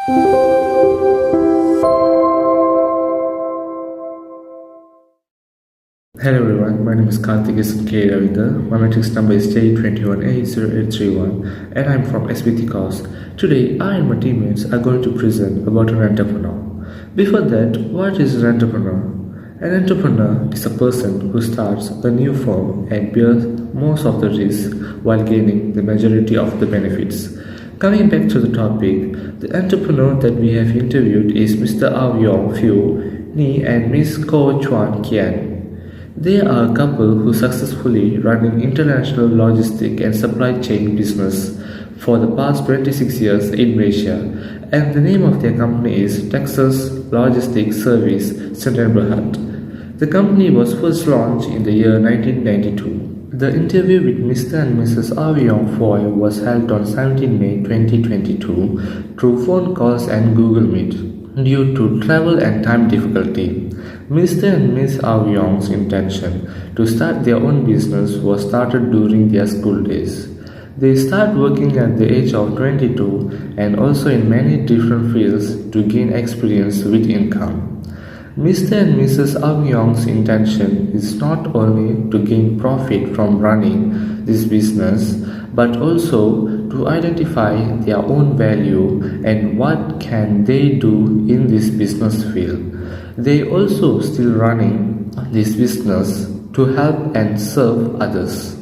Hello everyone, my name is Karthikeyan K. Ravindra. My matrix number is J21A0831 and I'm from SBT course. Today, I and my teammates are going to present about an entrepreneur. Before that, what is an entrepreneur? An entrepreneur is a person who starts a new firm and bears most of the risk while gaining the majority of the benefits. Coming back to the topic, the entrepreneur that we have interviewed is Mr. Avyong Phu Ni and Ms. Ko Chuan Kian. They are a couple who successfully running international logistic and supply chain business for the past 26 years in Malaysia, and the name of their company is Texas Logistics Service Berhad. The company was first launched in the year 1992. The interview with Mr. and Mrs. Avyong Phu was held on 17 May 2022 through phone calls and Google Meet. Due to travel and time difficulty, Mr. and Ms. Avyong's intention to start their own business was started during their school days. They start working at the age of 22 and also in many different fields to gain experience with income. Mr. and Mrs. Avyong's intention is not only to gain profit from running this business, but also to identify their own value and what can they do in this business field. They also still running this business to help and serve others.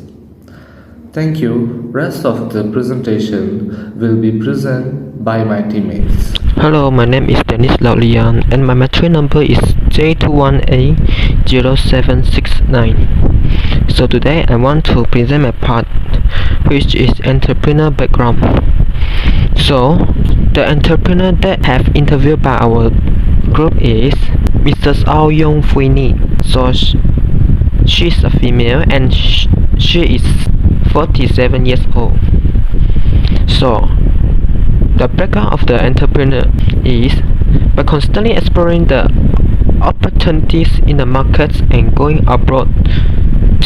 Thank you. Rest of the presentation will be presented by my teammates. Hello, my name is Dennis Laulian and my matric number is J21A0769. So today I want to present my part, which is entrepreneur background. So the entrepreneur that have interviewed by our group is Mrs. Avyong Phu Ni. So she's a female and she is 47 years old. So the background of the entrepreneur is by constantly exploring the opportunities in the markets and going abroad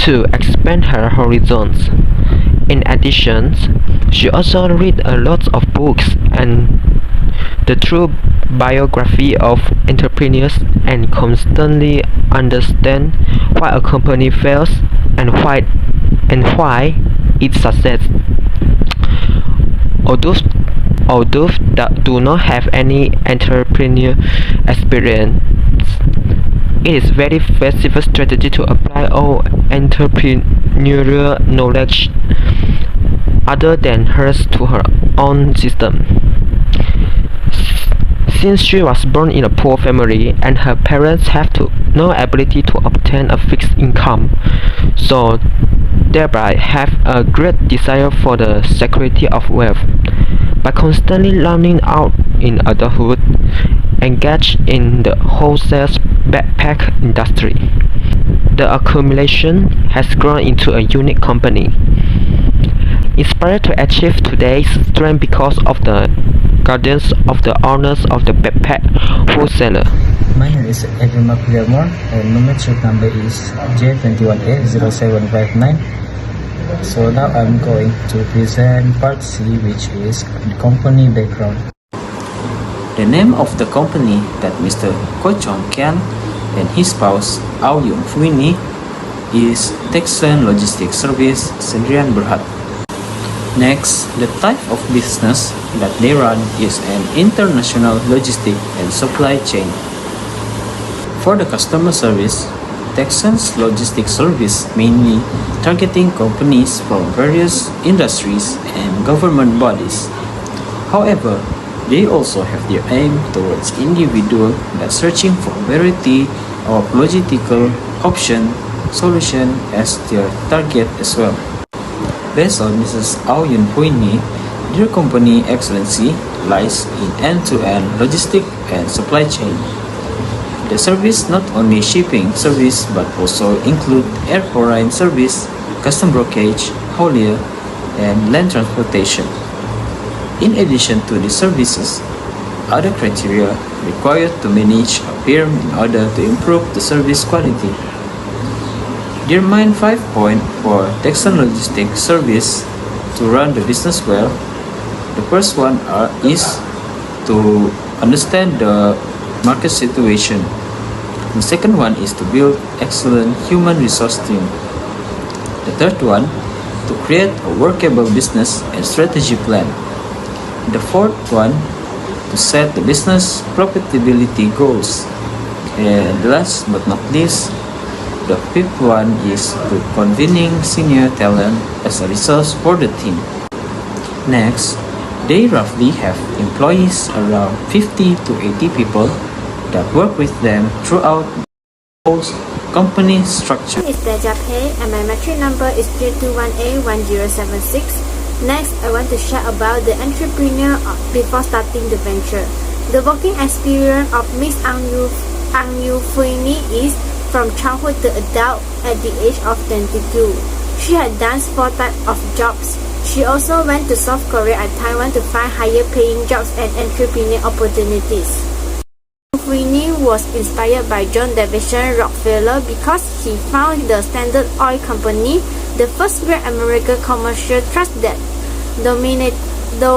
to expand her horizons. In addition, she also read a lot of books and the true biography of entrepreneurs and constantly understand why a company fails and why it succeeds. Although that do not have any entrepreneur experience, it is very feasible strategy to apply all entrepreneurial knowledge other than hers to her own system. Since she was born in a poor family and her parents have no ability to obtain a fixed income, so thereby have a great desire for the security of wealth. By constantly learning out in adulthood, engaged in the wholesale backpack industry, the accumulation has grown into a unique company. Inspired to achieve today's strength because of the guidance of the owners of the backpack wholesaler. My name is Edwin Gilmore and my matric number is J21A0759. So now I'm going to present part C, which is the company background. The name of the company that Mr. Ko Chuan Kian and his spouse Avyong Phu Ni is Texas Logistics Service Berhad. Next, the type of business that they run is an international logistic and supply chain. For the customer service, Texas Logistics Service mainly targeting companies from various industries and government bodies. However, they also have their aim towards individuals that searching for variety of logistical option solution as their target as well. Based on Mrs. Avyong Phu Ni, their company excellency lies in end-to-end logistic and supply chain. The service not only shipping service but also include air foreign service, custom brokerage, haulier, and land transportation. In addition to these services, other criteria required to manage appear in order to improve the service quality. Their main 5 points for Texas Logistics Service to run the business well. The first one is to understand the market situation. The second one is to build excellent human resource team. The third one, to create a workable business and strategy plan. The fourth one, to set the business profitability goals. And last but not least, the fifth one is to convening senior talent as a resource for the team. Next, they roughly have employees around 50 to 80 people that work with them throughout the whole company structure. My name is Dejape and my metric number is J21A1076. Next, I want to share about the entrepreneur before starting the venture. The working experience of Miss Ang Yu Fuini is from childhood to adult at the age of 22. She had done 4 types of jobs. She also went to South Korea and Taiwan to find higher paying jobs and entrepreneur opportunities. Fuini was inspired by John Davison Rockefeller because he founded the Standard Oil Company, the first great American commercial trust that dominated the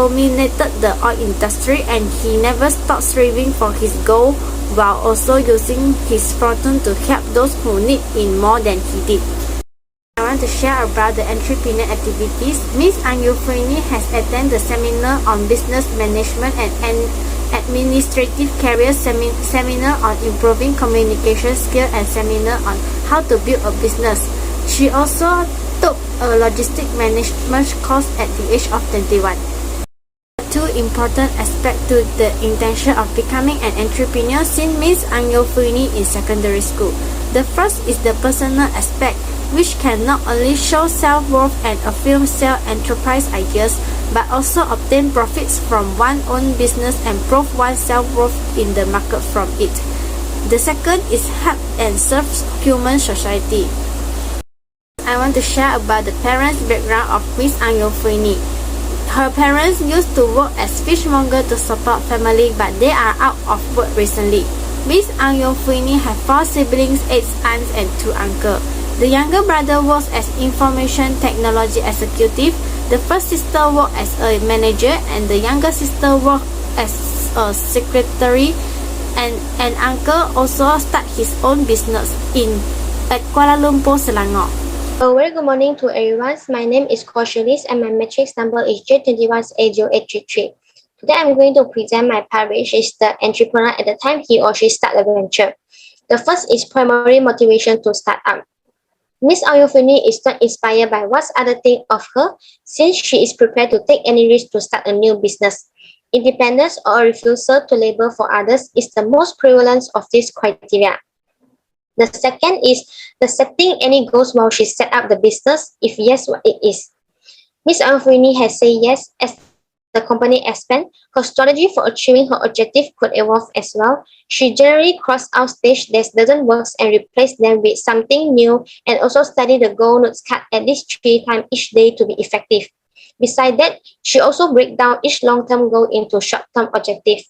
oil industry, and he never stopped striving for his goal while also using his fortune to help those who need it more than he did. I want to share about the entrepreneur activities. Miss Ang Yu Fuini has attended the seminar on business management and administrative career seminar on improving communication skills and seminar on how to build a business. She also took a logistic management course at the age of 21. Two important aspects to the intention of becoming an entrepreneur since Miss Ang Yu Fuini in secondary school. The first is the personal aspect, which can not only show self-worth and affirm self-enterprise ideas, but also obtain profits from one's own business and prove one's self-worth in the market from it. The second is help and serve human society. I want to share about the parents' background of Miss Ang Yu Fuini. Her parents used to work as fishmonger to support family, but they are out of work recently. Miss Ang Yu Fuini had 4 siblings, 8 aunts and 2 uncles. The younger brother works as information technology executive. The first sister worked as a manager, and the younger sister worked as a secretary. And an uncle also started his own business at Kuala Lumpur, Selangor. A very good morning to everyone. My name is Korshilis and my matrix number is J21A0833. Today I'm going to present my part, which is the entrepreneur at the time he or she start a venture. The first is primary motivation to start up. Miss Ang Yu Fuini is not inspired by what others think of her, since she is prepared to take any risk to start a new business. Independence or refusal to labor for others is the most prevalent of these criteria. The second is the setting any goals while she set up the business, if yes, what it is. Miss Ang Yu Fuini has said yes as the company expands. Her strategy for achieving her objective could evolve as well. She generally crosses out stage that doesn't work and replace them with something new, and also study the goal notes cut at least 3 times each day to be effective. Besides that, she also breaks down each long-term goal into short-term objectives.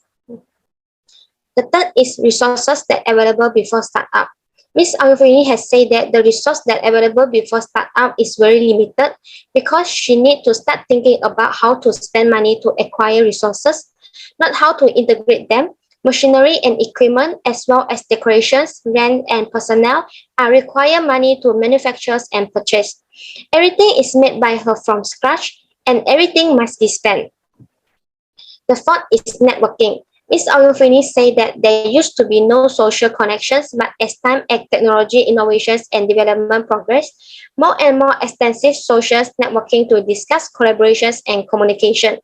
The third is resources that are available before startup. Miss Ang Yu Fuini has said that the resource that are available before startup is very limited because she needs to start thinking about how to spend money to acquire resources, not how to integrate them. Machinery and equipment, as well as decorations, rent, and personnel, are require money to manufacture and purchase. Everything is made by her from scratch, and everything must be spent. The fourth is networking. Miss Ang Yu Fuini said that there used to be no social connections, but as time and technology innovations and development progress, more and more extensive social networking to discuss collaborations and communication.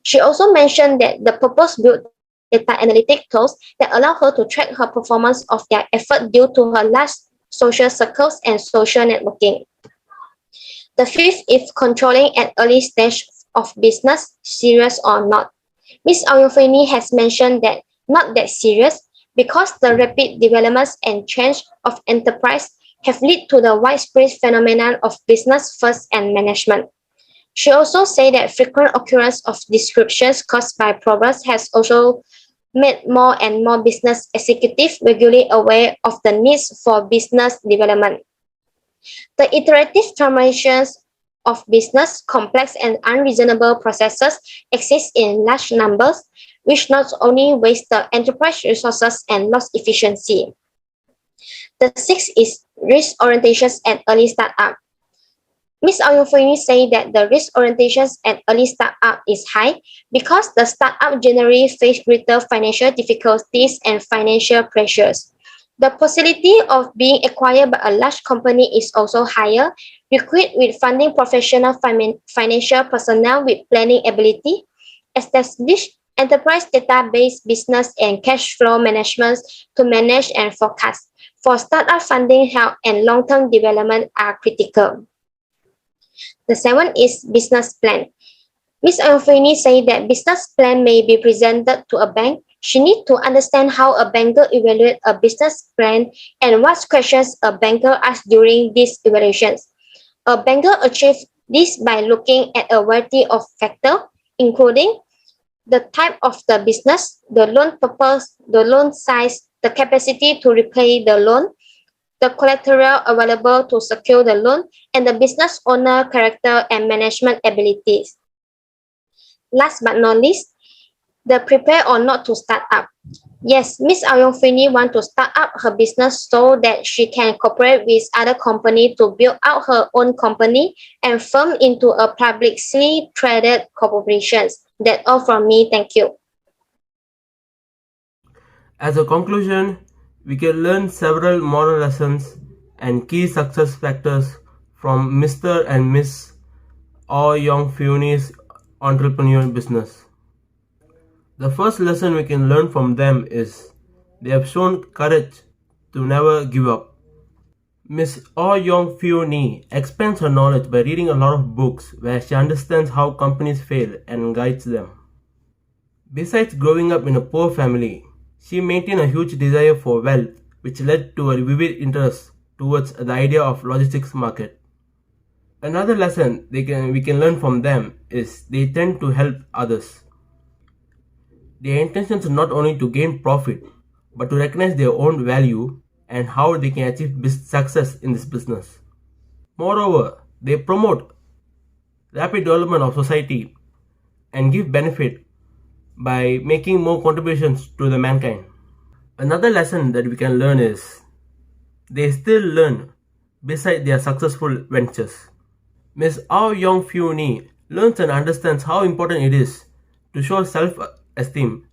She also mentioned that the purpose-built data analytic tools that allow her to track her performance of their effort due to her large social circles and social networking. The fifth is controlling at early stage of business, serious or not. Miss Ang Yu Fuini has mentioned that not that serious because the rapid developments and change of enterprise have led to the widespread phenomenon of business first and management. She also said that frequent occurrence of disruptions caused by problems has also made more and more business executives regularly aware of the needs for business development. The iterative transformations of business, complex and unreasonable processes exist in large numbers. which not only waste the enterprise resources and loss efficiency. The sixth is risk orientations at early startup. Ms. Oyofini say that the risk orientations at early startup is high because the startup generally face greater financial difficulties and financial pressures. The possibility of being acquired by a large company is also higher, equipped with funding professional financial personnel with planning ability, established enterprise database business and cash flow management to manage and forecast. For startup funding, health and long-term development are critical. The seventh is business plan. Ms. Alfini said that business plan may be presented to a bank. She needs to understand how a banker evaluates a business plan and what questions a banker asks during these evaluations. A banker achieves this by looking at a variety of factors, including the type of the business, the loan purpose, the loan size, the capacity to repay the loan, the collateral available to secure the loan, and the business owner character and management abilities. Last but not least, the prepare or not to start up. Yes, Ms. Ayongfini wants to start up her business so that she can cooperate with other companies to build out her own company and firm into a publicly traded corporation. That's all from me. Thank you. As a conclusion, we can learn several moral lessons and key success factors from Mr. and Miss Oh Young Funi's entrepreneurial business. The first lesson we can learn from them is they have shown courage to never give up. Miss Oh Young Funi expands her knowledge by reading a lot of books where she understands how companies fail and guides them. Besides growing up in a poor family, she maintained a huge desire for wealth, which led to a vivid interest towards the idea of logistics market. Another lesson we can learn from them is they tend to help others. Their intention is not only to gain profit, but to recognize their own value and how they can achieve success in this business. Moreover, they promote rapid development of society and give benefit by making more contributions to the mankind. Another lesson that we can learn is they still learn beside their successful ventures. Ms. Ao Yong Foo Ni learns and understands how important it is to show self-esteem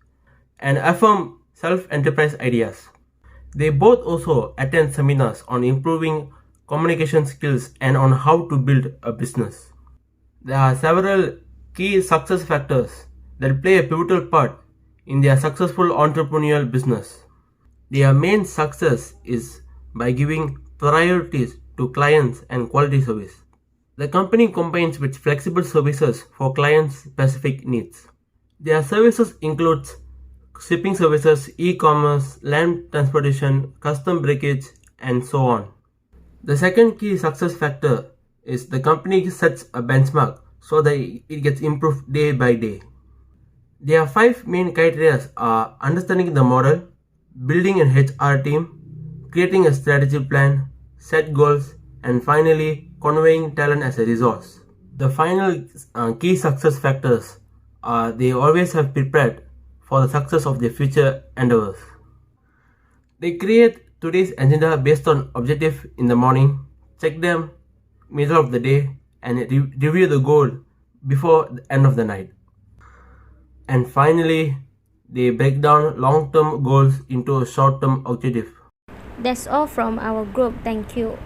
and affirm self-enterprise ideas. They both also attend seminars on improving communication skills and on how to build a business. There are several key success factors that play a pivotal part in their successful entrepreneurial business. Their main success is by giving priorities to clients and quality service. The company combines with flexible services for clients' specific needs. Their services include shipping services, e-commerce, land transportation, custom breakage, and so on. The second key success factor is the company sets a benchmark so that it gets improved day by day. Their 5 main criteria are understanding the model, building an HR team, creating a strategy plan, set goals, and finally conveying talent as a resource. The final key success factors are they always have prepared for the success of their future endeavors. They create today's agenda based on objective in the morning, check them middle of the day, and review the goal before the end of the night. And finally, they break down long-term goals into a short-term objective. That's all from our group. Thank you.